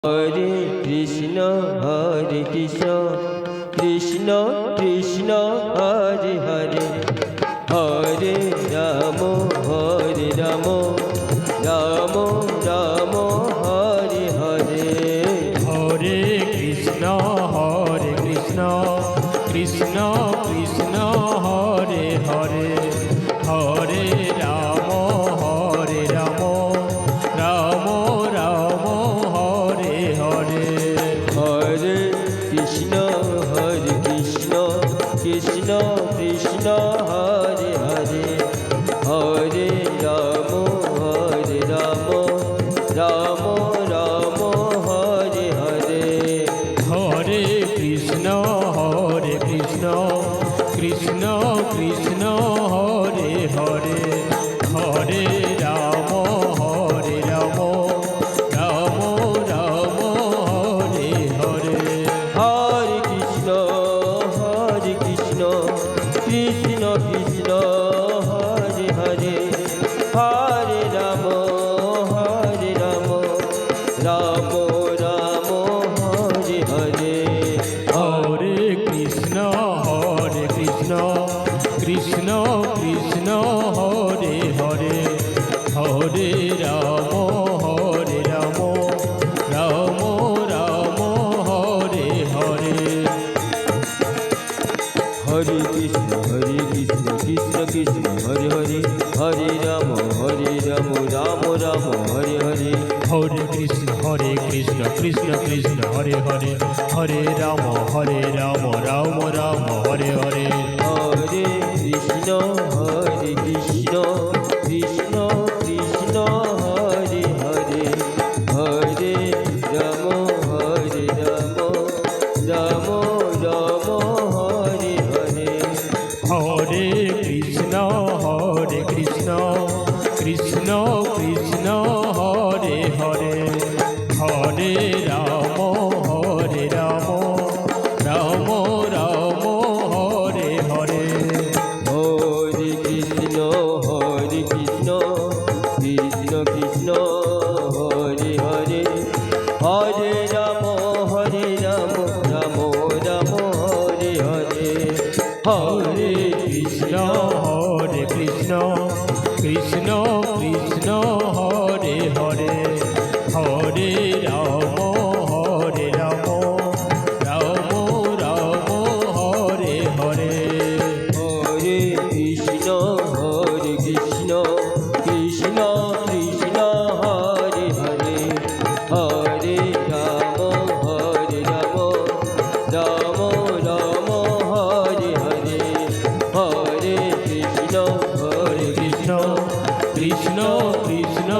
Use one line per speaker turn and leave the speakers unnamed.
Hare Krishna Krishna Krishna Hare Hare, Hare Ram Ram Ram Hare Hare.
Hare Krishna Krishna Krishna Hare Hare, Hare Ram Ram Ram Hare Hare.
Hare Krishna Krishna Krishna Hare Hare, Hare Ram Ram Ram Hare Hare.
Hare Krishna Krishna Krishna Hare Hare, Hare Ram Ram Ram Hare Hare.
Hare Krishna Krishna Krishna Hare Hare, Hare Ram Ram Ram Hare Hare.
Hare Krishna Krishna Krishna Hare Hare, Hare Ram Ram Ram Hare Hare.
Hare Krishna Krishna Krishna Hare Hare, Hare Ram Ram Ram Hare Hare.
Hare Krishna Krishna Krishna Hare Hare, Hare Ram Ram Ram Hare Hare.
Hare Krishna Krishna Krishna Hare Hare, Hare Ram Ram Ram Hare Hare.
Hare Krishna Krishna Krishna Hare Hare, Hare Ram Ram Ram Hare Hare.
Hare Krishna Krishna Krishna Hare Hare, Hare Ram Ram Ram Hare Hare.
Hare Krishna Krishna Krishna Hare Hare, Hare Ram Ram Ram Hare Hare.
Hare Krishna Krishna Krishna Hare Hare, Hare Ram Ram Ram Hare Hare. Hare Krishna
Krishna Krishna